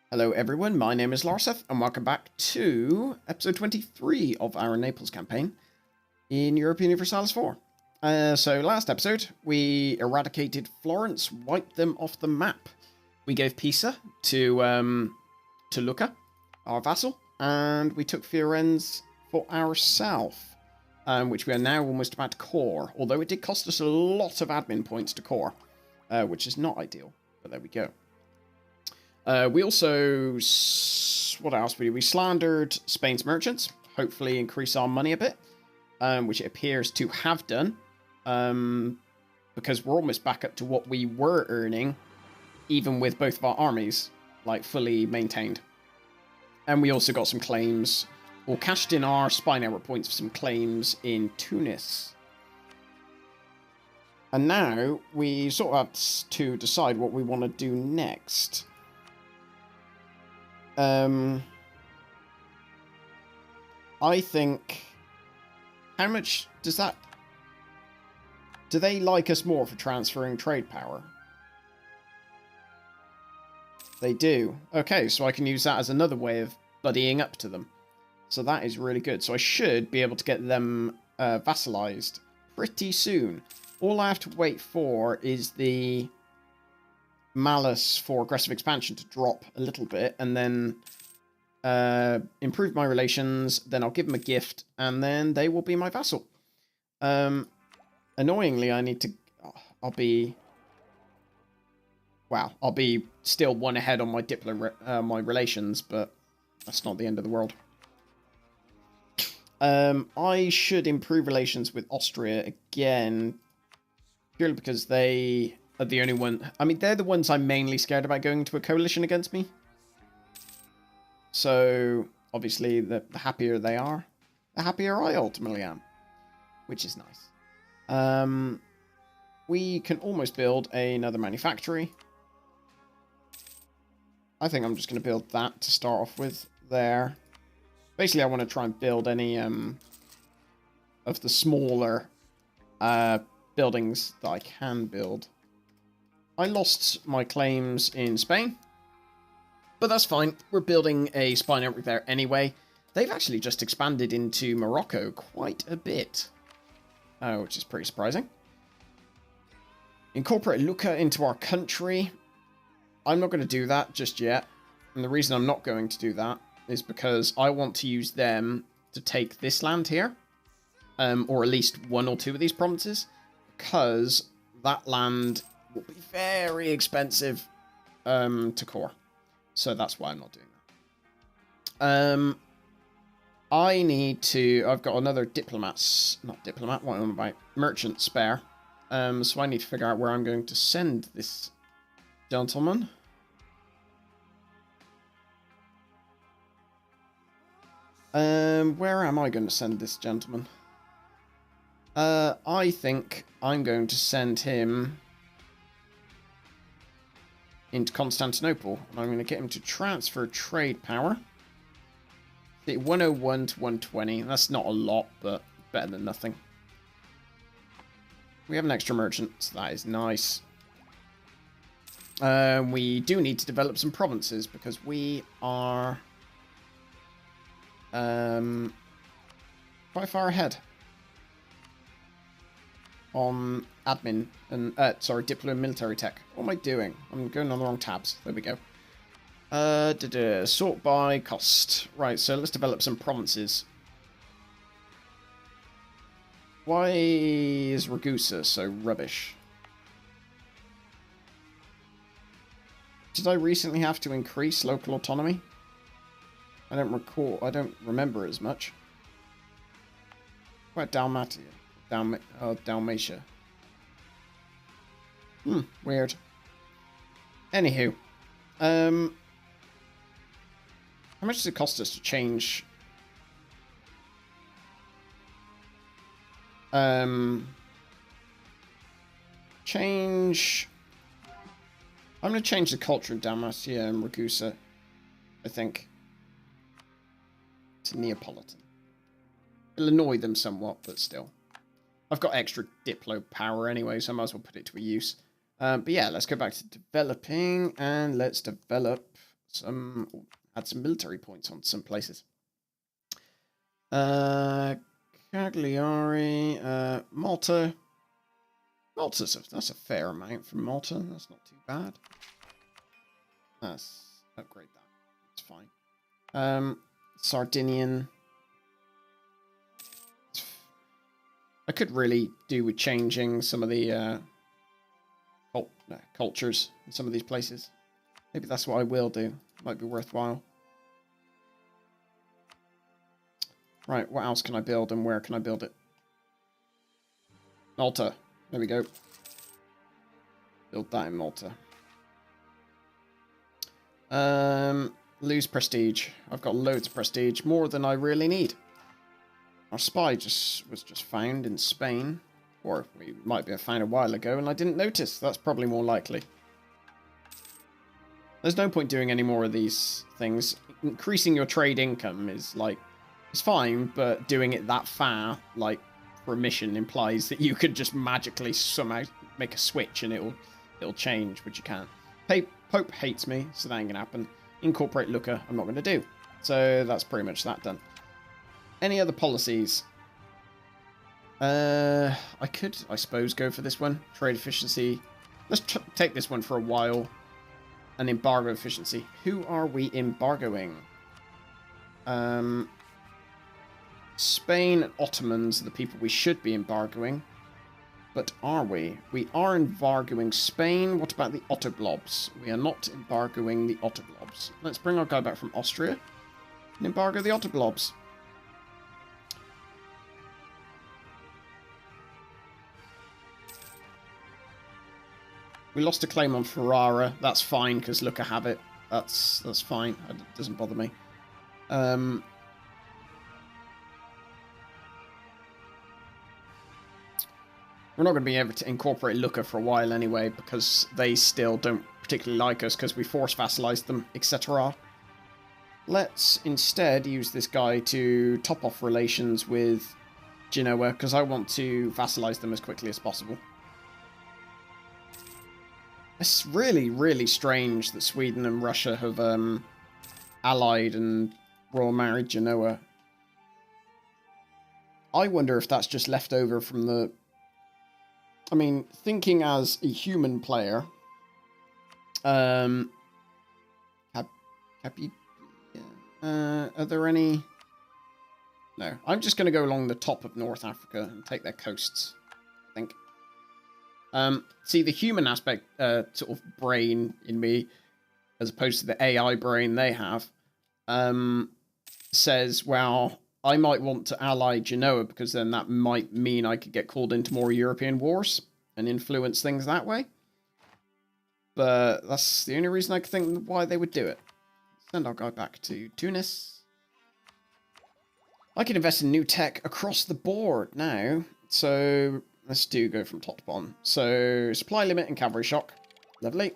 Hello everyone, my name is Larseth and welcome back to episode 23 of our Naples campaign in Europa Universalis 4. So last episode we eradicated Florence, wiped them off the map. We gave Pisa to Lucca, our vassal, and we took Firenze for ourselves, which we are now almost about to core, although it did cost us a lot of admin points to core, which is not ideal, but there we go. We also, what else we did? We slandered Spain's merchants, hopefully increase our money a bit, which it appears to have done, because we're almost back up to what we were earning, even with both of our armies, like, fully maintained. And we also got some claims, or cashed in our spine hour points for some claims in Tunis. And now we sort of have to decide what we want to do next. I think, how much does that, do they like us more for transferring trade power? They do. Okay, so I can use that as another way of buddying up to them. So that is really good. So I should be able to get them vassalized pretty soon. All I have to wait for is the malice for aggressive expansion to drop a little bit, and then improve my relations, then I'll give them a gift, and then they will be my vassal. Annoyingly, I need to, I'll be still one ahead on my my relations, but that's not the end of the world. I should improve relations with Austria again, purely because they are the only one. I mean, they're the ones I'm mainly scared about going into a coalition against me. So, obviously, the happier they are, the happier I ultimately am. Which is nice. We can almost build another manufactory. I think I'm just going to build that to start off with there. Basically, I want to try and build any of the smaller buildings that I can build. I lost my claims in Spain, but that's fine. We're building a spy network there anyway. They've actually just expanded into Morocco quite a bit, which is pretty surprising. Incorporate Lucca into our country. I'm not going to do that just yet, and the reason I'm not going to do that is because I want to use them to take this land here, or at least one or two of these provinces, because that land will be very expensive to core. So that's why I'm not doing that. I need to, I've got another merchant spare. So I need to figure out where I'm going to send this gentleman. Where am I going to send this gentleman? I think I'm going to send him into Constantinople, and I'm going to get him to transfer trade power. 101 to 120. That's not a lot, but better than nothing. We have an extra merchant, so that is nice. We do need to develop some provinces because we are quite far ahead on admin and diplo and military tech. What am I doing? I'm going on the wrong tabs. There we go. Sort by cost. Right, so let's develop some provinces. Why is Ragusa so rubbish? Did I recently have to increase local autonomy? I don't recall. I don't remember as much. What about Dalmatia. Weird. Anywho. How much does it cost us to change? I'm going to change the culture of Dalmatia and Ragusa, I think, to Neapolitan. It'll annoy them somewhat, but still. I've got extra Diplo power anyway, so I might as well put it to a use. But yeah, let's go back to developing, and let's develop some add some military points on some places. Cagliari, Malta. That's a fair amount from Malta. That's not too bad. Let's upgrade that. It's fine. Sardinian. I could really do with changing some of the cultures in some of these places. Maybe that's what I will do. Might be worthwhile. Right, what else can I build and where can I build it? Malta. There we go. Build that in Malta. Lose prestige. I've got loads of prestige. More than I really need. Our spy was just found in Spain. Or we might have found a while ago and I didn't notice. That's probably more likely. There's no point doing any more of these things. Increasing your trade income is like... It's fine, but doing it that far, like, for a mission implies that you could just magically somehow make a switch and it'll change, which you can't. Pope hates me, so that ain't gonna happen. Incorporate Lucca, I'm not gonna do. So that's pretty much that done. Any other policies? I could, I suppose, go for this one. Trade efficiency. Let's take this one for a while. And embargo efficiency. Who are we embargoing? Spain and Ottomans are the people we should be embargoing. But are we? We are embargoing Spain. What about the Ottoblobs? We are not embargoing the Ottoblobs. Let's bring our guy back from Austria and embargo the Ottoblobs. We lost a claim on Ferrara. That's fine, because look, I have it. That's fine. It doesn't bother me. We're not going to be able to incorporate Lucca for a while anyway, because they still don't particularly like us, because we force vassalized them, etc. Let's instead use this guy to top off relations with Genoa, because I want to vassalize them as quickly as possible. It's really, really strange that Sweden and Russia have allied and royal married Genoa. I wonder if that's just left over from the... I mean, thinking as a human player, are there any? No, I'm just going to go along the top of North Africa and take their coasts, I think. See, the human aspect, sort of brain in me, as opposed to the AI brain they have, says, well, I might want to ally Genoa because then that might mean I could get called into more European wars and influence things that way. But that's the only reason I could think why they would do it. Send our guy back to Tunis. I can invest in new tech across the board now. So let's go from top to bottom. So supply limit and cavalry shock. Lovely.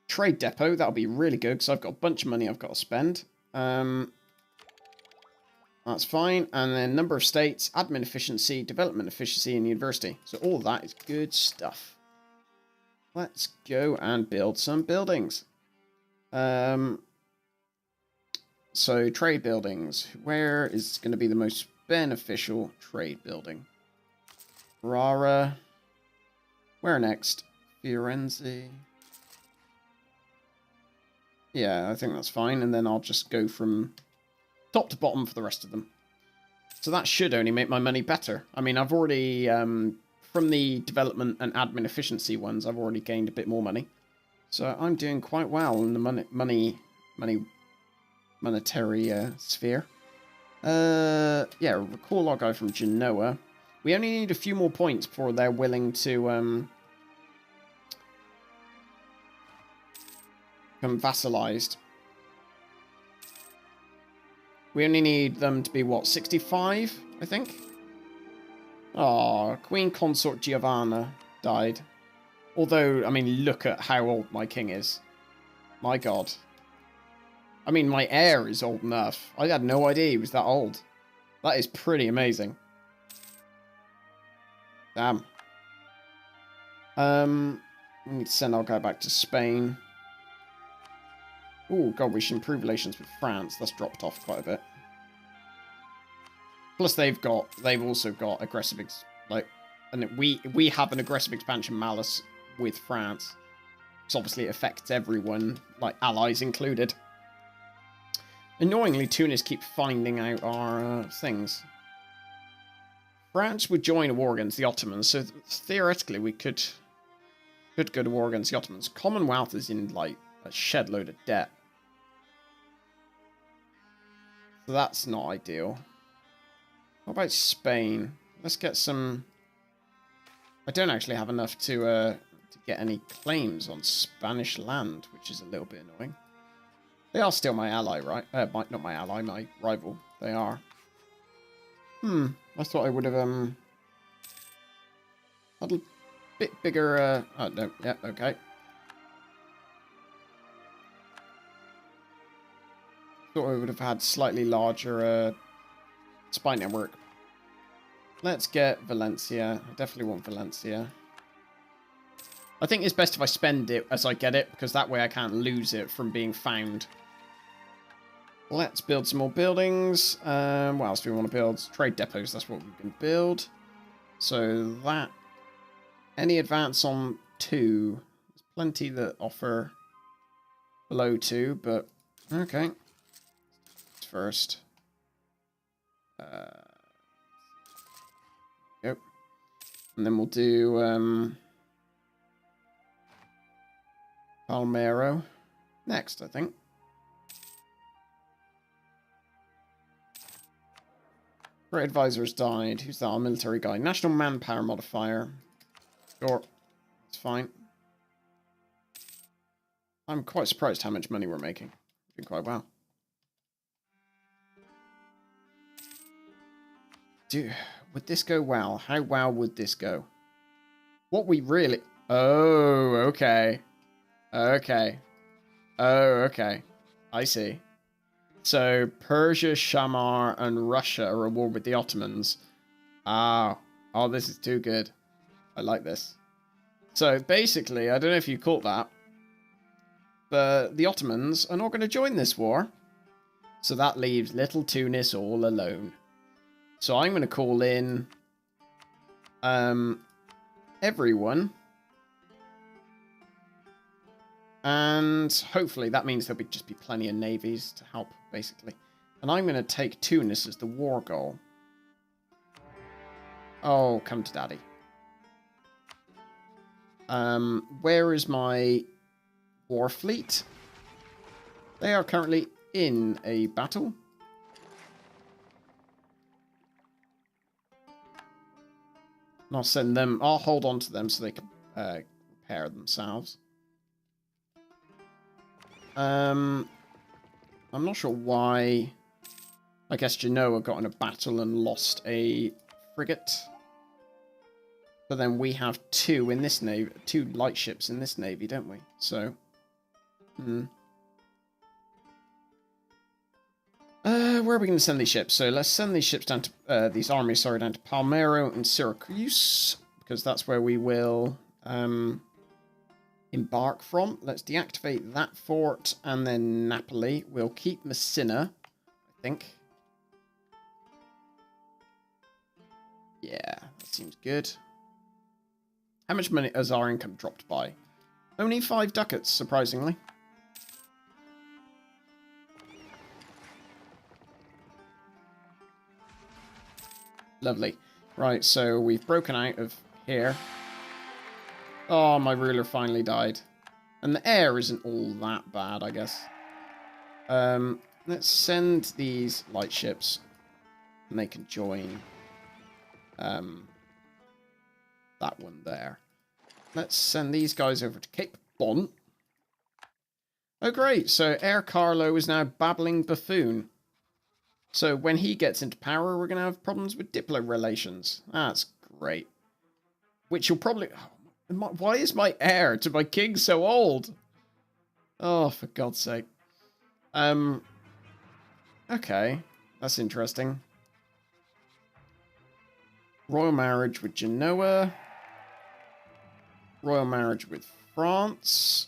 Trade depot. That'll be really good because I've got a bunch of money I've got to spend. That's fine. And then number of states, admin efficiency, development efficiency, and university. So all of that is good stuff. Let's go and build some buildings. So trade buildings. Where is going to be the most beneficial trade building? Ferrara. Where next? Firenze. Yeah, I think that's fine. And then I'll just go from top to bottom for the rest of them. So that should only make my money better. I mean, I've already, from the development and admin efficiency ones, I've already gained a bit more money. So I'm doing quite well in the monetary sphere. Yeah, recall our guy from Genoa. We only need a few more points before they're willing to become vassalized. We only need them to be, what, 65, I think? Oh, Queen Consort Giovanna died. Although, I mean, look at how old my king is. My god. I mean, my heir is old enough. I had no idea he was that old. That is pretty amazing. Damn. We need to send our guy back to Spain. Oh, God, we should improve relations with France. That's dropped off quite a bit. Plus, they've also got aggressive, and we have an aggressive expansion malice with France. So obviously it affects everyone, like allies included. Annoyingly, Tunis keep finding out our things. France would join a war against the Ottomans, so theoretically we could go to war against the Ottomans. Commonwealth is in, like, a shed load of debt. So that's not ideal. What about Spain? Let's get some... I don't actually have enough to get any claims on Spanish land, which is a little bit annoying. They are still my ally, right? Not my ally, my rival. They are. I thought I would have had a bit bigger. Oh no, yeah, okay. Thought I would have had slightly larger spy network. Let's get Valencia. I definitely want Valencia. I think it's best if I spend it as I get it, because that way I can't lose it from being found. Let's build some more buildings. What else do we want to build? Trade depots, that's what we can build. So that... Any advance on 2? There's plenty that offer below 2, but... Okay. First. Yep. And then we'll do... Palmero next, I think. Great advisor has died. Who's that? Our military guy. National manpower modifier. Sure. It's fine. I'm quite surprised how much money we're making. Doing quite well. Would this go well? How well would this go? What we really... Oh, okay. Okay. Oh, okay. I see. So, Persia, Shamar, and Russia are at war with the Ottomans. Ah. Oh, this is too good. I like this. So, basically, I don't know if you caught that, but the Ottomans are not going to join this war. So that leaves little Tunis all alone. So I'm going to call in everyone. And hopefully that means there'll just be plenty of navies to help, basically. And I'm going to take Tunis as the war goal. Oh, come to daddy. Where is my war fleet? They are currently in a battle. And I'll send them... I'll hold on to them so they can repair themselves. I'm not sure why. I guess Genoa got in a battle and lost a frigate. But then we have two in this navy, 2 light ships in this navy, don't we? So, where are we going to send these ships? So let's send these ships down to these armies, sorry, down to Palmero and Syracuse, because that's where we will embark from. Let's deactivate that fort and then Napoli. We'll keep Messina, I think. Yeah, that seems good. How much money has our income dropped by? Only 5 ducats, surprisingly. Lovely. Right, so we've broken out of here. Oh, my ruler finally died. And the air isn't all that bad, I guess. Let's send these light ships. And they can join that one there. Let's send these guys over to Cape Bon. Oh, great. So Air Carlo is now babbling buffoon. So when he gets into power, we're going to have problems with Diplo relations. That's great. Which you'll probably... Why is my heir to my king so old? Oh, for God's sake. Okay. That's interesting. Royal marriage with Genoa. Royal marriage with France.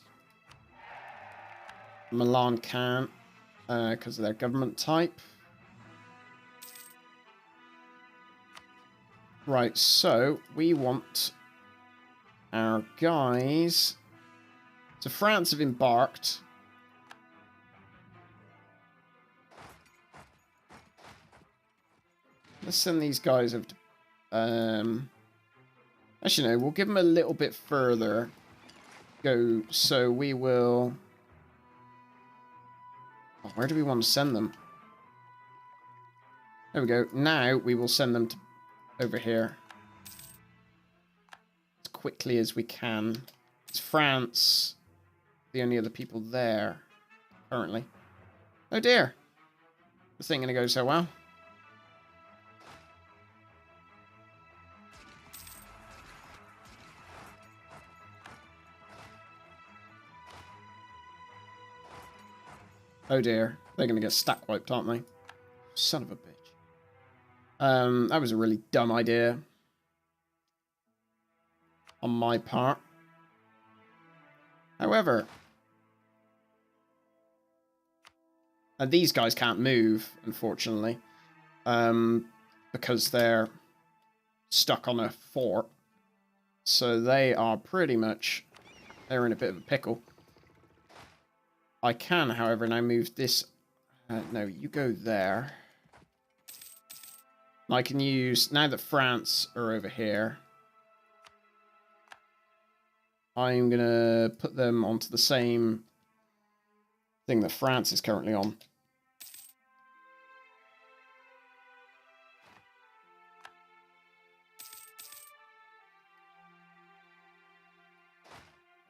Milan can't because of their government type. Right, so we want our guys. So France have embarked. Let's send these guys over to... actually, no, we'll give them a little bit further. Go, so we will... Oh, where do we want to send them? There we go. Now we will send them to over here. As quickly as we can. It's France. The only other people there, currently. Oh dear. This ain't going to go so well. Oh dear. They're going to get stack wiped, aren't they? Son of a bitch. That was a really dumb idea. On my part. However. These guys can't move, unfortunately. Because they're stuck on a fort. So they are pretty much... They're in a bit of a pickle. I can, however, now move this... no, you go there. I can use... Now that France are over here... I'm going to put them onto the same thing that France is currently on.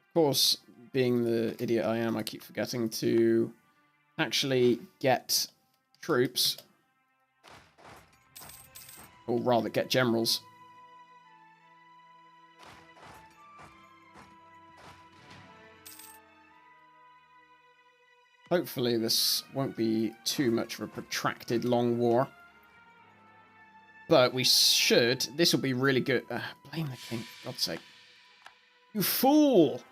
Of course, being the idiot I am, I keep forgetting to actually get troops. Or rather, get generals. Hopefully this won't be too much of a protracted long war. But we should. This will be really good. Blame the king, for God's sake. You fool!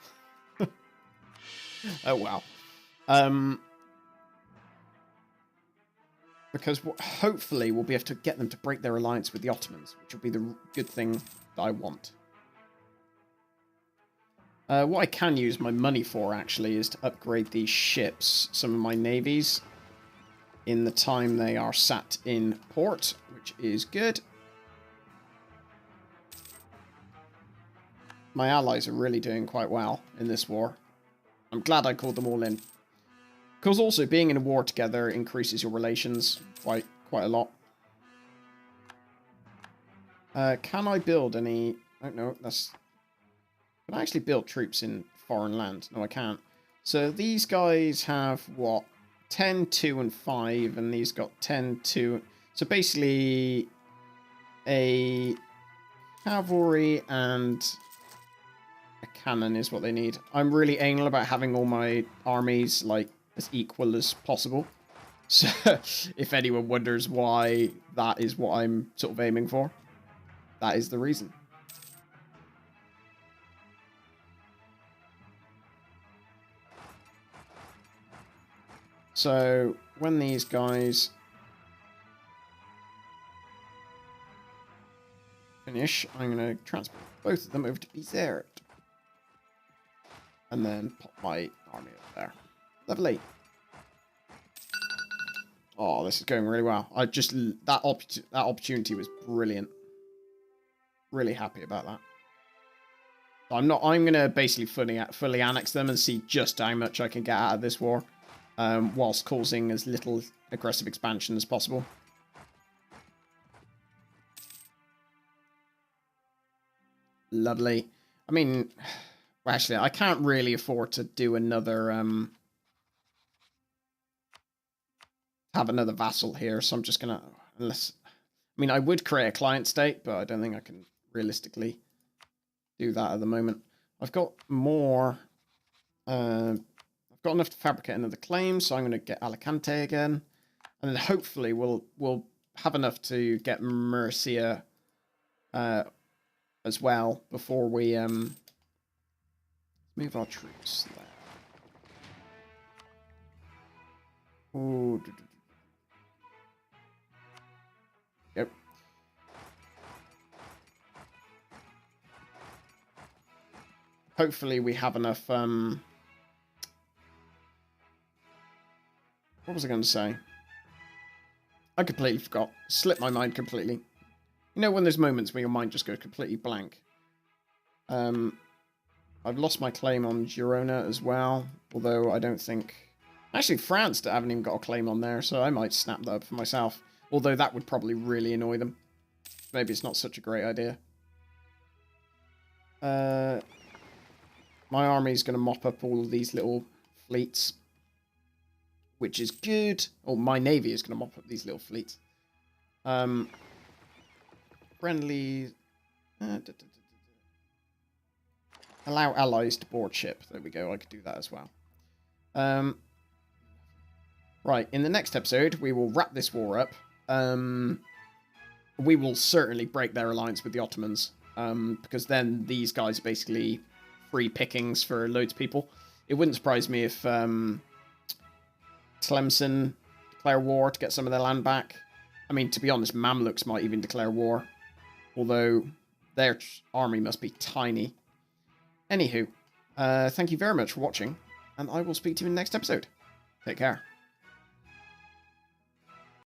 Oh, wow. Because hopefully we'll be able to get them to break their alliance with the Ottomans, which will be the good thing that I want. What I can use my money for, actually, is to upgrade these ships, some of my navies, in the time they are sat in port, which is good. My allies are really doing quite well in this war. I'm glad I called them all in. Because also, being in a war together increases your relations quite a lot. Can I build any... I don't know, that's... Can I actually build troops in foreign land? No, I can't. So these guys have, what? 10, 2, and 5, and these got 10, 2... So basically, a cavalry and a cannon is what they need. I'm really anal about having all my armies, like, as equal as possible. So, if anyone wonders why that is what I'm sort of aiming for, that is the reason. So, when these guys finish, I'm going to transport both of them over to Bizerte. And then pop my army up there. Lovely. Oh, this is going really well. I just... That opportunity was brilliant. Really happy about that. I'm going to basically fully annex them and see just how much I can get out of this war. Whilst causing as little aggressive expansion as possible. Lovely. I mean, well, actually, I can't really afford to do another, have another vassal here, so I'm just gonna, unless, I mean, I would create a client state, but I don't think I can realistically do that at the moment. I've got more, I've got enough to fabricate another claim, so I'm going to get Alicante again. And then hopefully we'll have enough to get Murcia as well before we move our troops there. So... Yep. Hopefully we have enough... What was I going to say? I completely forgot. Slipped my mind completely. You know when there's moments where your mind just goes completely blank? I've lost my claim on Girona as well, although I don't think... Actually, France haven't even got a claim on there, so I might snap that up for myself. Although that would probably really annoy them. Maybe it's not such a great idea. My army's going to mop up all of these little fleets, which is good. Oh, my navy is going to mop up these little fleets. Friendly... Allow allies to board ship. There we go. I could do that as well. Right. In the next episode, we will wrap this war up. We will certainly break their alliance with the Ottomans. Because then these guys are basically free pickings for loads of people. It wouldn't surprise me if Tlemcen declare war to get some of their land back. I mean, to be honest, Mamluks might even declare war. Although their army must be tiny. Anywho, thank you very much for watching, and I will speak to you in the next episode. Take care.